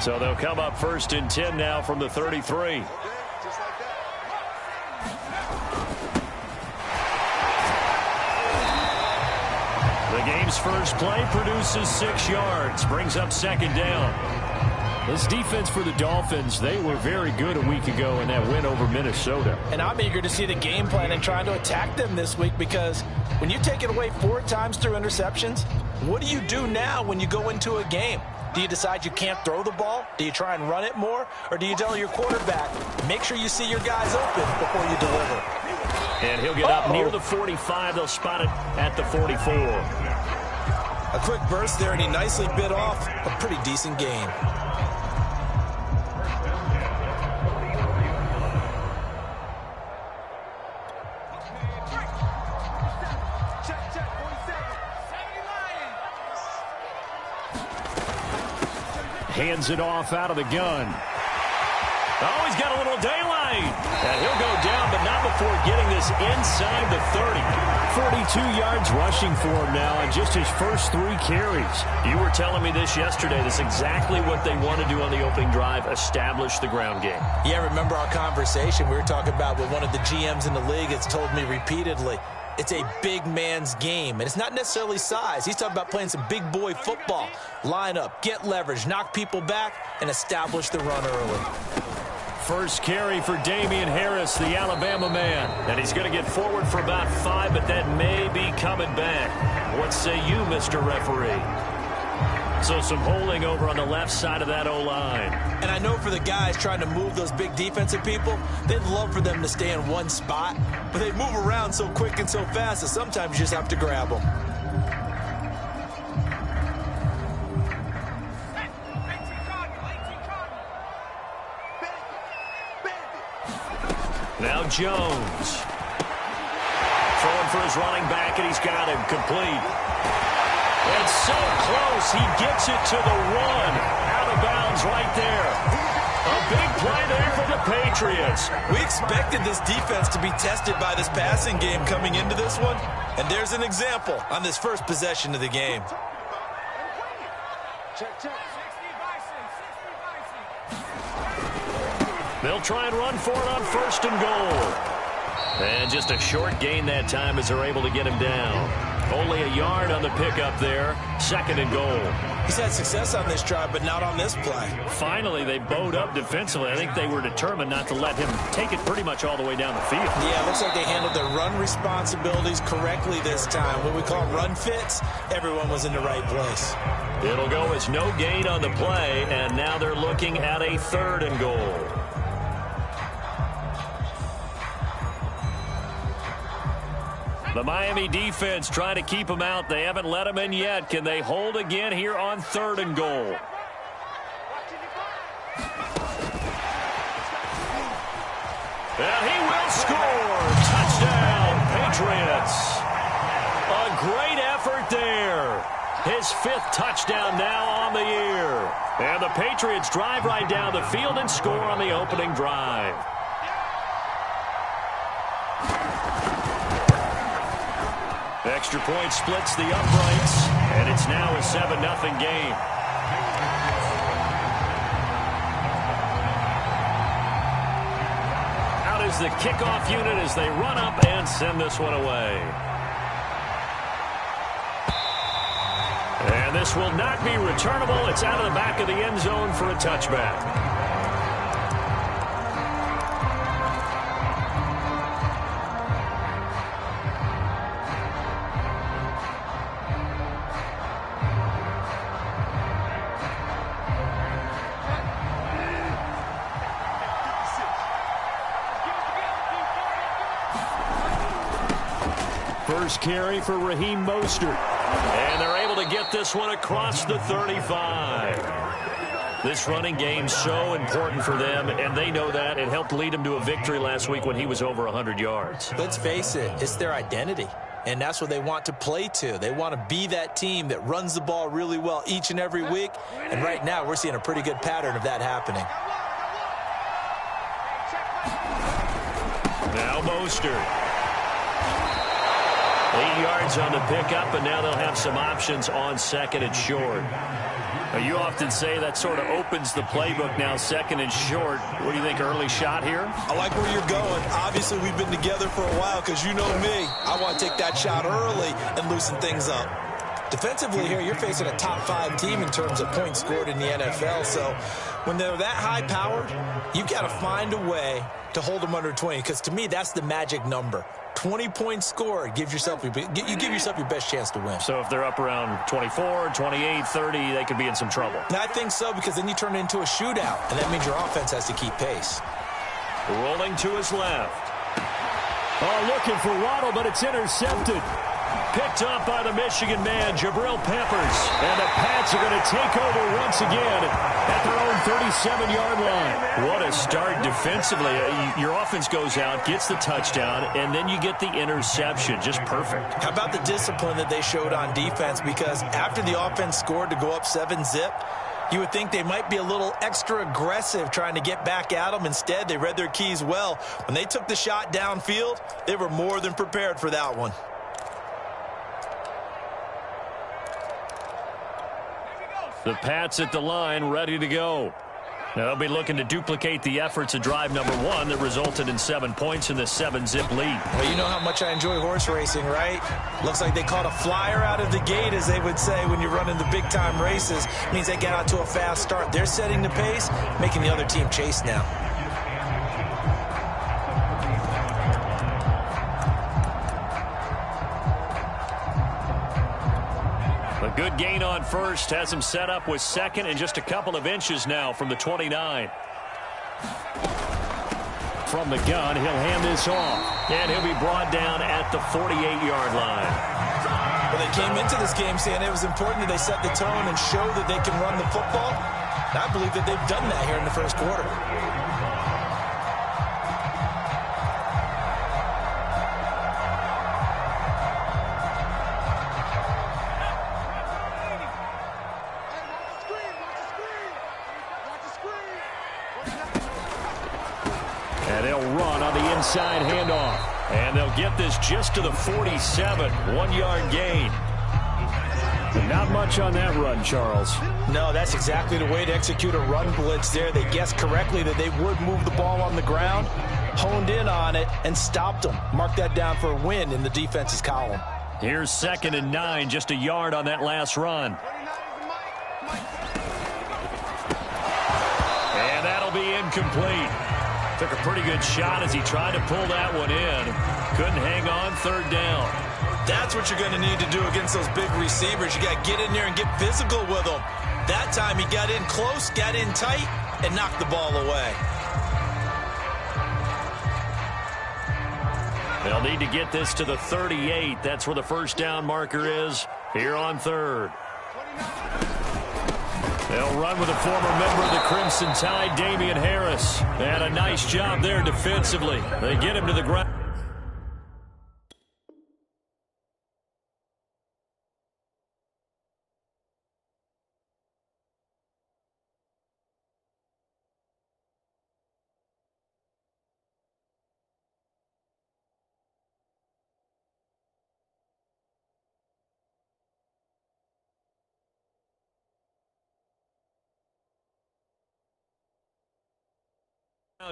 So they'll come up 1st and 10 now from the 33. The game's first play produces 6 yards, brings up 2nd down. This defense for the Dolphins, they were very good a week ago in that win over Minnesota. And I'm eager to see the game plan and trying to attack them this week, because when you take it away 4 times through interceptions, what do you do now when you go into a game? Do you decide you can't throw the ball? Do you try and run it more? Or do you tell your quarterback, make sure you see your guys open before you deliver? And he'll get up near the 45. They'll spot it at the 44. A quick burst there, and he nicely bit off a pretty decent gain. Hands it off out of the gun. Oh, he's got a little daylight. And he'll go down, but not before getting this inside the 30. 42 yards rushing for him now on just his first 3 carries. You were telling me this yesterday. That's exactly what they want to do on the opening drive, establish the ground game. Yeah, remember our conversation we were talking about with one of the GMs in the league has told me repeatedly. It's a big man's game, and it's not necessarily size. He's talking about playing some big boy football. Line up, get leverage, knock people back, and establish the run early. First carry for Damian Harris, the Alabama man. And he's going to get forward for about 5, but that may be coming back. What say you, Mr. Referee? So some holding over on the left side of that O-line. And I know for the guys trying to move those big defensive people, they'd love for them to stay in one spot, but they move around so quick and so fast that sometimes you just have to grab them. Now Jones. Throwing for his running back, and he's got him complete. And so close, he gets it to the 1. Out of bounds right there. A big play there for the Patriots. We expected this defense to be tested by this passing game coming into this one, and there's an example on this first possession of the game. They'll try and run for it on 1st and goal. And just a short gain that time as they're able to get him down. Only a yard on the pickup there. 2nd and goal. He's had success on this drive, but not on this play. Finally, they bowed up defensively. I think they were determined not to let him take it pretty much all the way down the field. Yeah, it looks like they handled their run responsibilities correctly this time. What we call run fits, everyone was in the right place. It'll go as no gain on the play, and now they're looking at a 3rd and goal. The Miami defense trying to keep him out. They haven't let him in yet. Can they hold again here on 3rd and goal? And he will score. Touchdown, Patriots. A great effort there. His 5th touchdown now on the year. And the Patriots drive right down the field and score on the opening drive. Extra point splits the uprights, and it's now a 7-0 game. Out is the kickoff unit as they run up and send this one away. And this will not be returnable. It's out of the back of the end zone for a touchback. First carry for Raheem Mostert. And they're able to get this one across the 35. This running game's so important for them, and they know that. It helped lead them to a victory last week when he was over 100 yards. Let's face it, it's their identity, and that's what they want to play to. They want to be that team that runs the ball really well each and every week, and right now we're seeing a pretty good pattern of that happening. Now Mostert. 8 yards on the pickup, and now they'll have some options on second and short. Now, you often say that sort of opens the playbook now, second and short. What do you think, early shot here? I like where you're going. Obviously, we've been together for a while because you know me. I want to take that shot early and loosen things up. Defensively here, you're facing a top-5 team in terms of points scored in the NFL. So when they're that high-powered, you've got to find a way to hold them under 20, because to me, that's the magic number. 20 points scored, you give yourself your best chance to win. So if they're up around 24, 28, 30, they could be in some trouble. And I think so, because then you turn it into a shootout, and that means your offense has to keep pace. Rolling to his left. Oh, looking for Waddle, but it's intercepted. Picked up by the Michigan man, Jabril Peppers. And the Pats are going to take over once again at their own 37-yard line. What a start defensively. Your offense goes out, gets the touchdown, and then you get the interception. Just perfect. How about the discipline that they showed on defense? Because after the offense scored to go up 7-zip, you would think they might be a little extra aggressive trying to get back at them. Instead, they read their keys well. When they took the shot downfield, they were more than prepared for that one. The Pats at the line, ready to go. Now they'll be looking to duplicate the efforts of drive number 1 that resulted in 7 points in the 7-zip lead. Well, you know how much I enjoy horse racing, right? Looks like they caught a flyer out of the gate, as they would say when you're running the big-time races. It means they get out to a fast start. They're setting the pace, making the other team chase now. A good gain on first has him set up with second and just a couple of inches now from the 29. From the gun, he'll hand this off, and he'll be brought down at the 48-yard line. Well, they came into this game saying it was important that they set the tone and show that they can run the football. And I believe that they've done that here in the first quarter. And they'll run on the inside handoff. And they'll get this just to the 47. 1-yard gain. Not much on that run, Charles. No, that's exactly the way to execute a run blitz there. They guessed correctly that they would move the ball on the ground, honed in on it, and stopped them. Mark that down for a win in the defense's column. Here's 2nd and 9, just a yard on that last run. And that'll be incomplete. Took a pretty good shot as he tried to pull that one in. Couldn't hang on, 3rd down. That's what you're going to need to do against those big receivers. You got to get in there and get physical with them. That time he got in close, got in tight, and knocked the ball away. They'll need to get this to the 38. That's where the first down marker is here on 3rd. They'll run with a former member of the Crimson Tide, Damian Harris. And a nice job there defensively. They get him to the ground.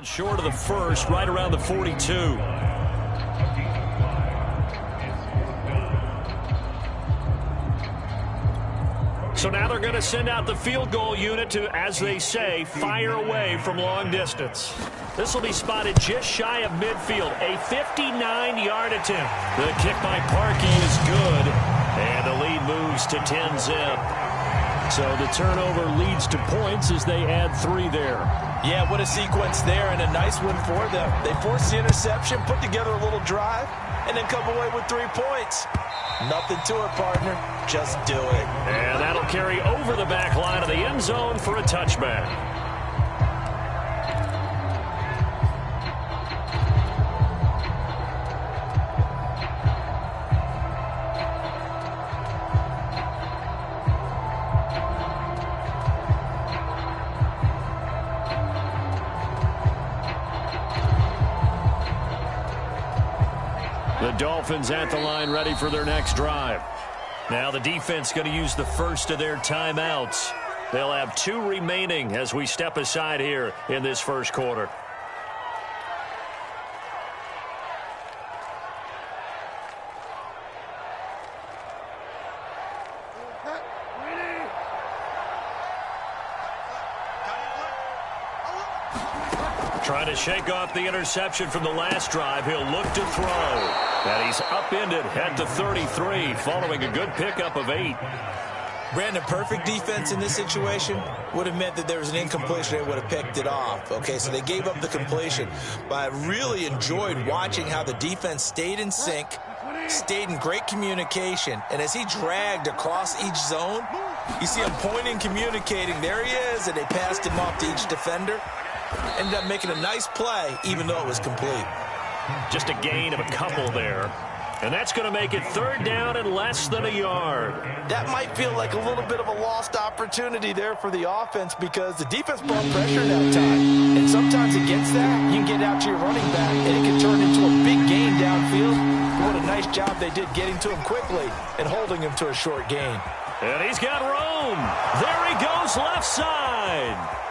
Short of the first, right around the 42. So now they're going to send out the field goal unit to, as they say, fire away from long distance. This will be spotted just shy of midfield, a 59-yard attempt. The kick by Parkey is good, and the lead moves to 10-zip. So the turnover leads to points as they add 3 there. Yeah, what a sequence there, and a nice one for them. They forced the interception, put together a little drive, and then come away with 3 points. Nothing to it, partner. Just do it. And that'll carry over the back line of the end zone for a touchback. Dolphins at the line ready for their next drive. Now the defense going to use the first of their timeouts. They'll have 2 remaining as we step aside here in this first quarter. Trying to shake off the interception from the last drive. He'll look to throw. And he's upended at the 33 following a good pickup of 8. Brandon, perfect defense in this situation would have meant that there was an incompletion. They would have picked it off. Okay, so they gave up the completion. But I really enjoyed watching how the defense stayed in sync, stayed in great communication. And as he dragged across each zone, you see him pointing, communicating. There he is, and they passed him off to each defender. Ended up making a nice play, even though it was complete. Just a gain of a couple there. And that's going to make it 3rd down and less than a yard. That might feel like a little bit of a lost opportunity there for the offense because the defense brought pressure that time. And sometimes against that, you can get out to your running back, and it can turn into a big gain downfield. What a nice job they did getting to him quickly and holding him to a short gain. And he's got room. There he goes left side.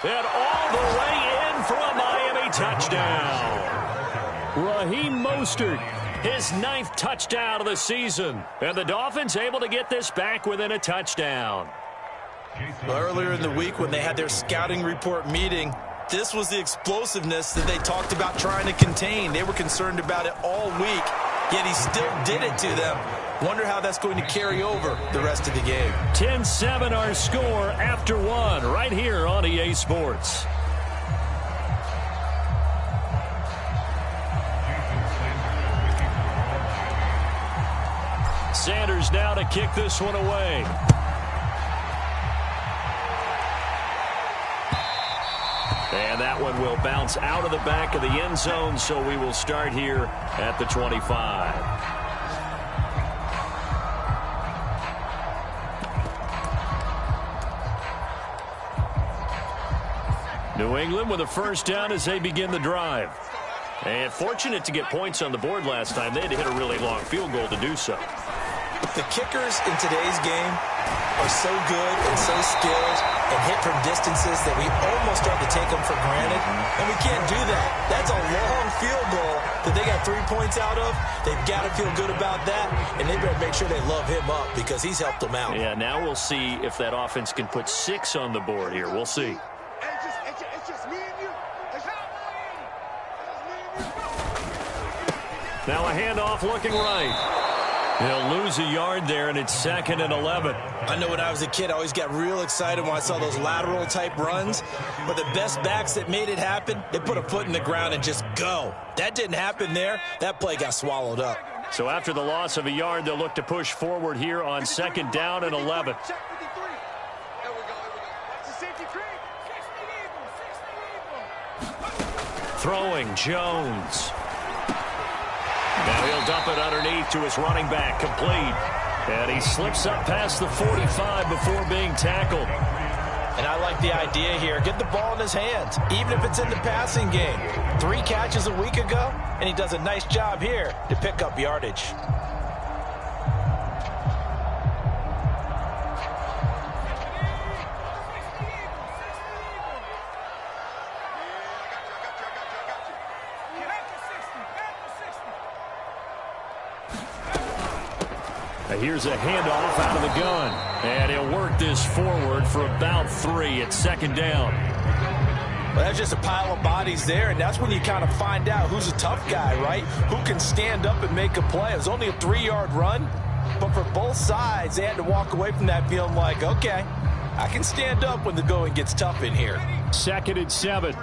And all the way in for a Miami touchdown. Raheem Mostert, his 9th touchdown of the season. And the Dolphins able to get this back within a touchdown. Well, earlier in the week when they had their scouting report meeting, this was the explosiveness that they talked about trying to contain. They were concerned about it all week, yet he still did it to them. Wonder how that's going to carry over the rest of the game. 10-7 our score after 1 right here on EA Sports. Sanders now to kick this one away. And that one will bounce out of the back of the end zone, so we will start here at the 25. New England with a first down as they begin the drive. And fortunate to get points on the board last time. They had to hit a really long field goal to do so. The kickers in today's game are so good and so skilled and hit from distances that we almost start to take them for granted. And we can't do that. That's a long field goal that they got 3 points out of. They've got to feel good about that. And they better make sure they love him up because he's helped them out. Yeah, now we'll see if that offense can put 6 on the board here. We'll see. Now a handoff looking right. He'll lose a yard there, and it's 2nd and 11. I know when I was a kid, I always got real excited when I saw those lateral-type runs. But the best backs that made it happen, they put a foot in the ground and just go. That didn't happen there. That play got swallowed up. So after the loss of a yard, they'll look to push forward here on 2nd down and 11. Throwing Jones. Now he'll dump it underneath to his running back, complete. And he slips up past the 45 before being tackled. And I like the idea here. Get the ball in his hands, even if it's in the passing game. 3 catches a week ago, and he does a nice job here to pick up yardage. Here's a handoff out of the gun. And he'll work this forward for about 3 at 2nd down. Well, that's just a pile of bodies there, and that's when you kind of find out who's a tough guy, right? Who can stand up and make a play. It was only a 3-yard run, but for both sides, they had to walk away from that feeling like, okay, I can stand up when the going gets tough in here. 2nd and 7.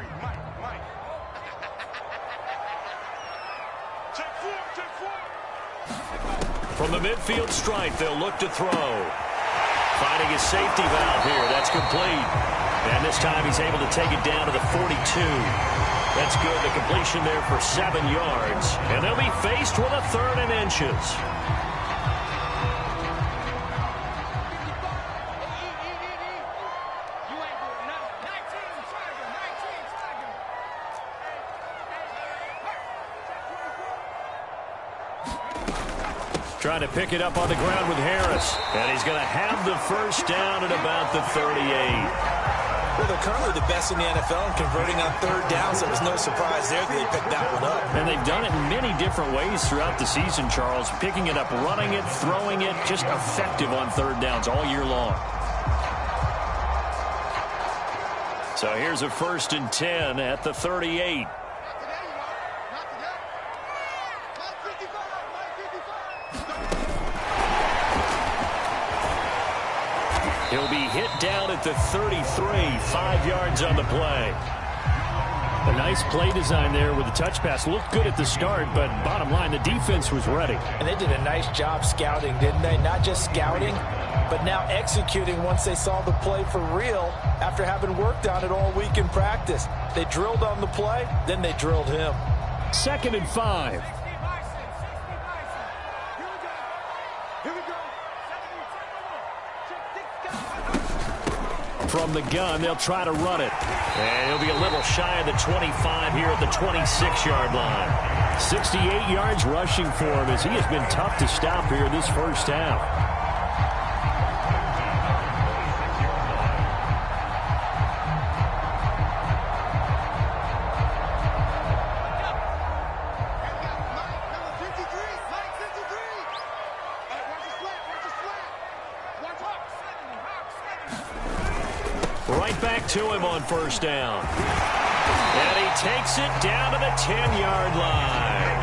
From the midfield stripe, they'll look to throw. Finding his safety valve here. That's complete. And this time he's able to take it down to the 42. That's good. The completion there for 7 yards. And they'll be faced with a 3rd and inches. Trying to pick it up on the ground with Harris. And he's going to have the first down at about the 38. Well, they're currently the best in the NFL in converting on third down, so it was no surprise there that they picked that one up. And they've done it in many different ways throughout the season, Charles. Picking it up, running it, throwing it, just effective on third downs all year long. So here's a 1st and 10 at the 38. He'll be hit down at the 33, 5 yards on the play. A nice play design there with the touch pass. Looked good at the start, but bottom line, the defense was ready. And they did a nice job scouting, didn't they? Not just scouting, but now executing once they saw the play for real after having worked on it all week in practice. They drilled on the play, then they drilled him. 2nd and 5. From the gun, they'll try to run it. And he'll be a little shy of the 25 here at the 26-yard line. 68 yards rushing for him as he has been tough to stop here this first half. Right back to him on 1st down. And he takes it down to the 10-yard line.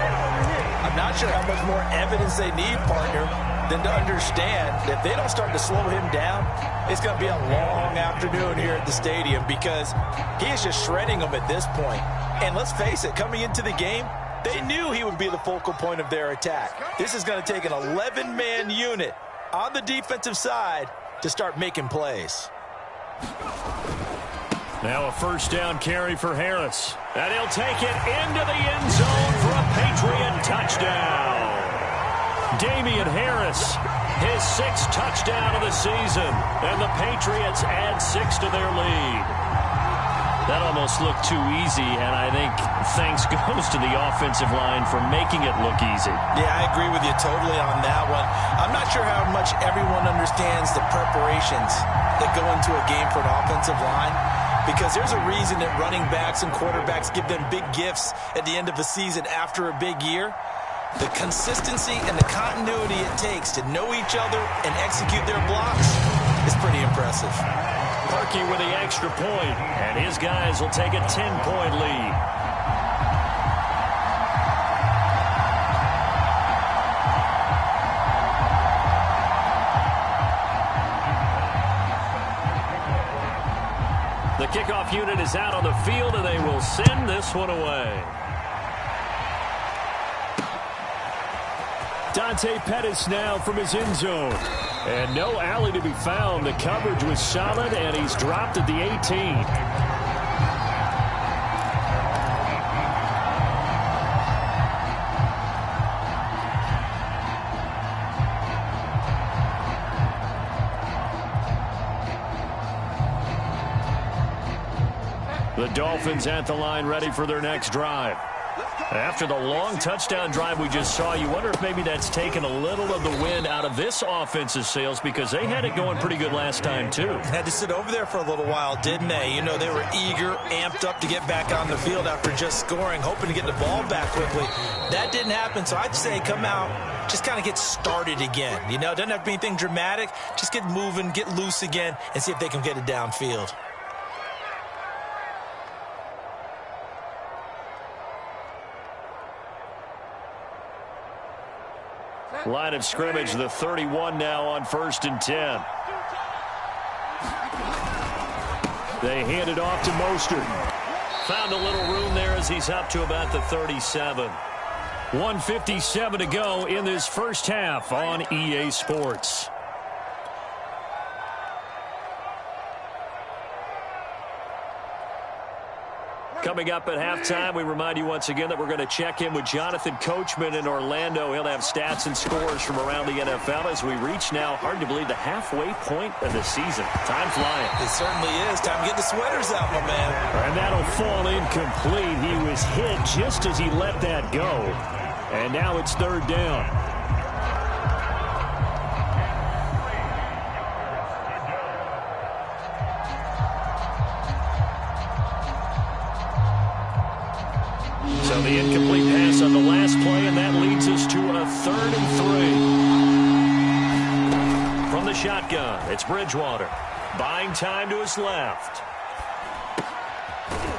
I'm not sure how much more evidence they need, partner, than to understand that if they don't start to slow him down, it's going to be a long afternoon here at the stadium because he is just shredding them at this point. And let's face it, coming into the game, they knew he would be the focal point of their attack. This is going to take an 11-man unit on the defensive side to start making plays. Now a 1st down carry for Harris. And he'll take it into the end zone for a Patriot touchdown. Damian Harris, his 6th touchdown of the season. And the Patriots add 6 to their lead. That almost looked too easy, and I think thanks goes to the offensive line for making it look easy. Yeah, I agree with you totally on that one. I'm not sure how much everyone understands the preparations that go into a game for an offensive line, because there's a reason that running backs and quarterbacks give them big gifts at the end of a season after a big year. The consistency and the continuity it takes to know each other and execute their blocks is pretty impressive. Parkey with the extra point, and his guys will take a 10-point lead. The kickoff unit is out on the field, and they will send this one away. Dante Pettis now from his end zone. And no alley to be found. The coverage was solid, and he's dropped at the 18. The Dolphins at the line ready for their next drive. After the long touchdown drive we just saw, you wonder if maybe that's taken a little of the wind out of this offense's sails because they had it going pretty good last time, too. Had to sit over there for a little while, didn't they? You know, they were eager, amped up to get back on the field after just scoring, hoping to get the ball back quickly. That didn't happen, so I'd say come out, just kind of get started again. You know, it doesn't have to be anything dramatic. Just get moving, get loose again, and see if they can get it downfield. Line of scrimmage, the 31 now on 1st and 10. They hand it off to Mostert. Found a little room there as he's up to about the 37. 1:57 to go in this first half on EA Sports. Coming up at halftime, we remind you once again that we're going to check in with Jonathan Coachman in Orlando. He'll have stats and scores from around the NFL as we reach now, hard to believe, the halfway point of the season. Time flying. It certainly is. Time to get the sweaters out, my man. And that'll fall incomplete. He was hit just as he let that go. And now it's third down. So the incomplete pass on the last play, and that leads us to a 3rd and 3. From the shotgun, it's Bridgewater. Buying time to his left.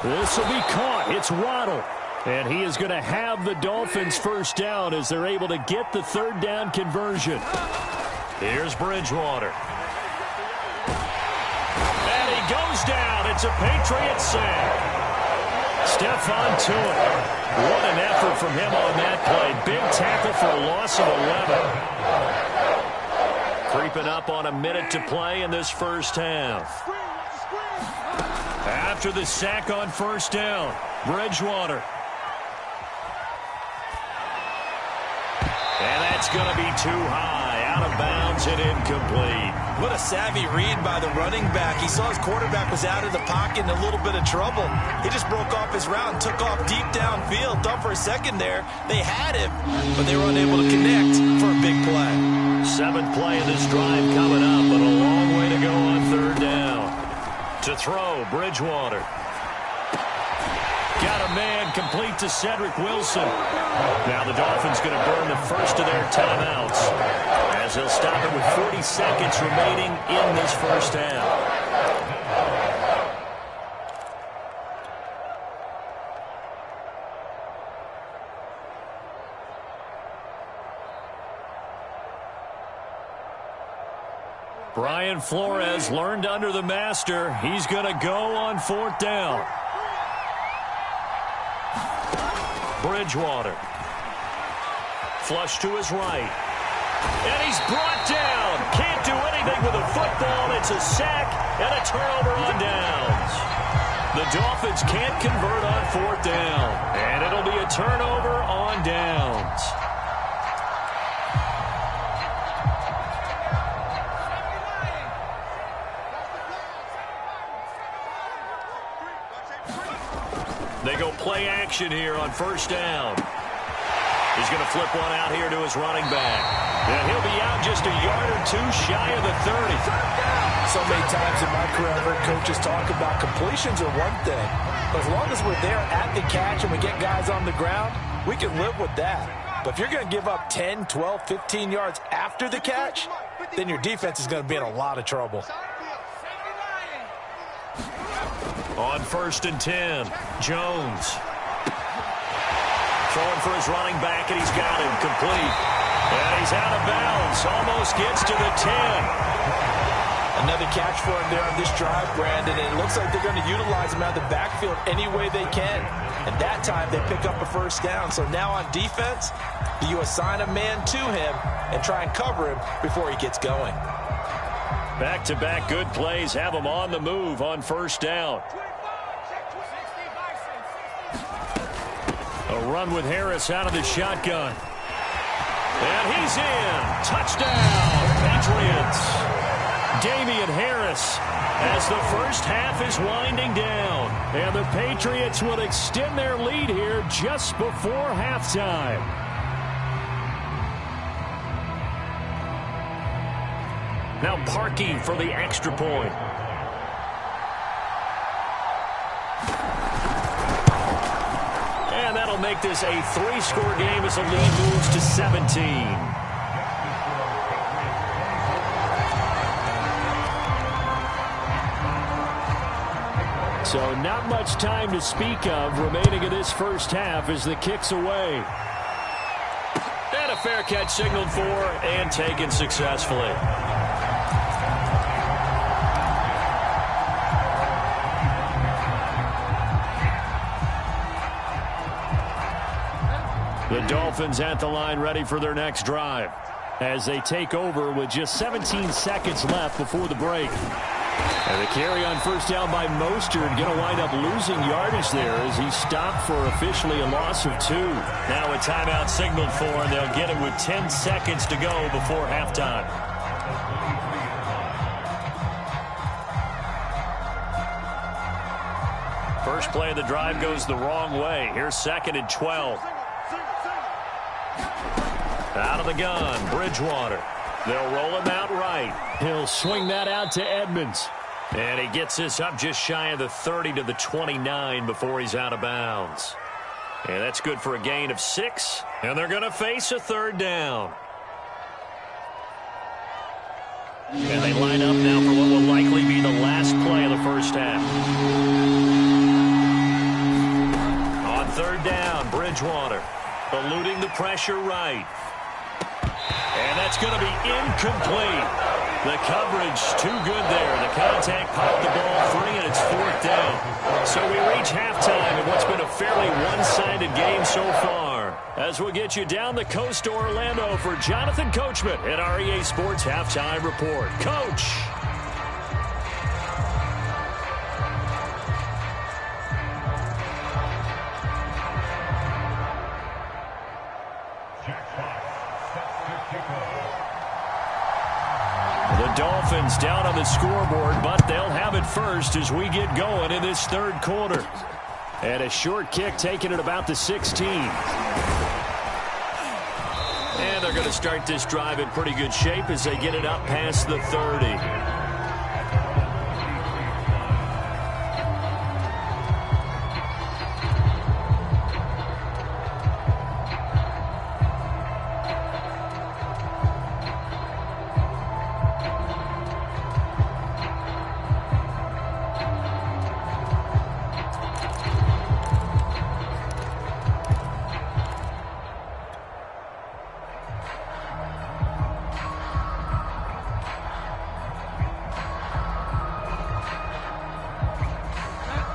This will be caught. It's Waddle. And he is going to have the Dolphins first down as they're able to get the 3rd down conversion. Here's Bridgewater. And he goes down. It's a Patriots sack. Stephon Tuitt. What an effort from him on that play. Big tackle for a loss of 11. Creeping up on a minute to play in this first half. After the sack on first down, Bridgewater. And that's going to be too high, out of bounds and incomplete. What a savvy read by the running back. He saw his quarterback was out of the pocket in a little bit of trouble. He just broke off his route and took off deep downfield. Thought for a second there they had him, but they were unable to connect for a big play. 7th play of this drive coming up, but a long way to go on 3rd down. To throw, Bridgewater. Got a man complete to Cedric Wilson. Now the Dolphins going to burn the first of their timeouts as they'll stop it with 40 seconds remaining in this first half. Brian Flores learned under the master. He's going to go on 4th down. Bridgewater. Flush to his right. And he's brought down. Can't do anything with a football. It's a sack and a turnover on downs. The Dolphins can't convert on 4th down. And it'll be a turnover on downs. They go play action here on first down. He's going to flip one out here to his running back. And he'll be out just a yard or two shy of the 30. So many times in my career, I've heard coaches talk about completions are one thing. But as long as we're there at the catch and we get guys on the ground, we can live with that. But if you're going to give up 10, 12, 15 yards after the catch, then your defense is going to be in a lot of trouble. On 1st and 10, Jones. Throwing for his running back, and he's got him complete. And he's out of bounds. Almost gets to the 10. Another catch for him there on this drive, Brandon. And it looks like they're going to utilize him out of the backfield any way they can. And that time they pick up a first down. So now on defense, do you assign a man to him and try and cover him before he gets going? Back-to-back good plays have him on the move on first down. A run with Harris out of the shotgun. And he's in. Touchdown, Patriots. Damian Harris as the first half is winding down. And the Patriots will extend their lead here just before halftime. Now Parkey for the extra point. And that'll make this a 3-score game as the lead moves to 17. So not much time to speak of remaining in this first half as the kick's away. And a fair catch signaled for and taken successfully. The Dolphins at the line ready for their next drive as they take over with just 17 seconds left before the break. And the carry on first down by Mostert going to wind up losing yardage there as he stopped for officially a loss of 2. Now a timeout signaled for, and they'll get it with 10 seconds to go before halftime. First play of the drive goes the wrong way. Here's 2nd and 12. Out of the gun, Bridgewater. They'll roll him out right. He'll swing that out to Edmonds. And he gets this up just shy of the 30 to the 29 before he's out of bounds. And that's good for a gain of 6. And they're going to face a third down. And they line up now for what will likely be the last play of the first half. On third down, Bridgewater eluding the pressure right. And that's going to be incomplete. The coverage too good there. The contact popped the ball free, and it's fourth down. So we reach halftime in what's been a fairly one-sided game so far. As we'll get you down the coast to Orlando for Jonathan Coachman at our EA Sports Halftime Report. Coach. The Dolphins down on the scoreboard, but they'll have it first as we get going in this third quarter. And a short kick taken at about the 16. And they're going to start this drive in pretty good shape as they get it up past the 30.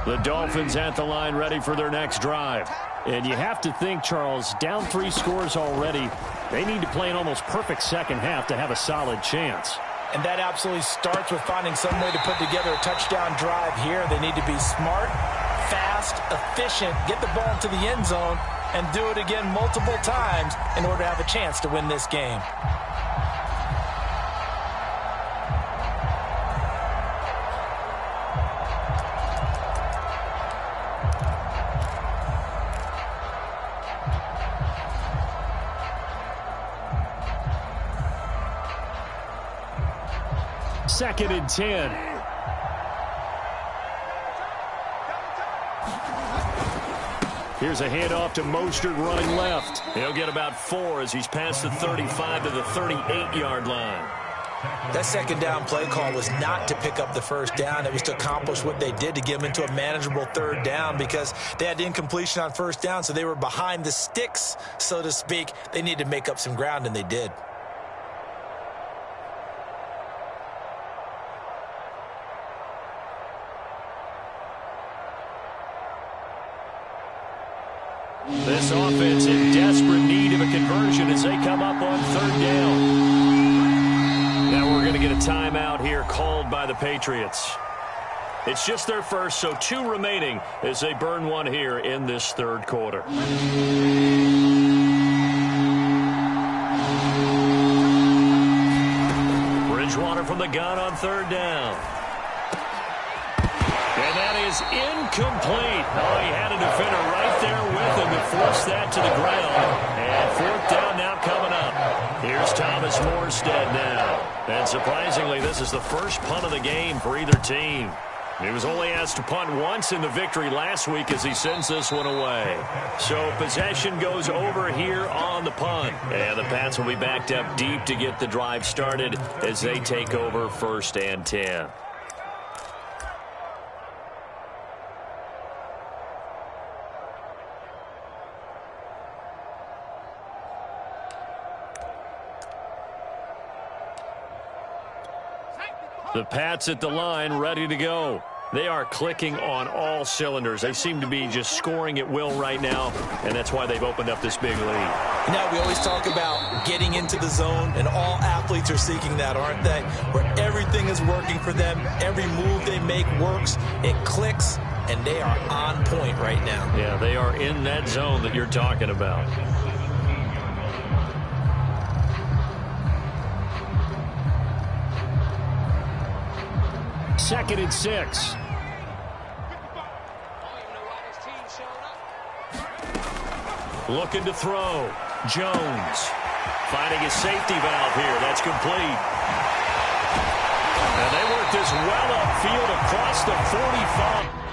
The Dolphins at the line ready for their next drive. And you have to think, Charles, down 3 scores already. They need to play an almost perfect second half to have a solid chance. And that absolutely starts with finding some way to put together a touchdown drive here. They need to be smart, fast, efficient, get the ball into the end zone, and do it again multiple times in order to have a chance to win this game. Second and 10. Here's a handoff to Mostert running left. He'll get about 4 as he's past the 35 to the 38-yard line. That second down play call was not to pick up the first down. It was to accomplish what they did to get them into a manageable third down because they had incompletion on first down, so they were behind the sticks, so to speak. They needed to make up some ground, and they did. This offense in desperate need of a conversion as they come up on third down. Now we're going to get a timeout here called by the Patriots. It's just their first, so 2 remaining as they burn one here in this third quarter. Bridgewater from the gun on third down. And that is incomplete. Oh, he had a defender right there with him to force that to the ground. And fourth down now coming up. Here's Thomas Morstead now. And surprisingly, this is the first punt of the game for either team. He was only asked to punt once in the victory last week as he sends this one away. So possession goes over here on the punt. And the Pats will be backed up deep to get the drive started as they take over first and 10. The Pats at the line, ready to go. They are clicking on all cylinders. They seem to be just scoring at will right now, and that's why they've opened up this big lead. Now, we always talk about getting into the zone, and all athletes are seeking that, aren't they? Where everything is working for them, every move they make works, it clicks, and they are on point right now. Yeah, they are in that zone that you're talking about. Second and 6. Looking to throw. Jones finding a safety valve here. That's complete. And they work this well upfield across the 45.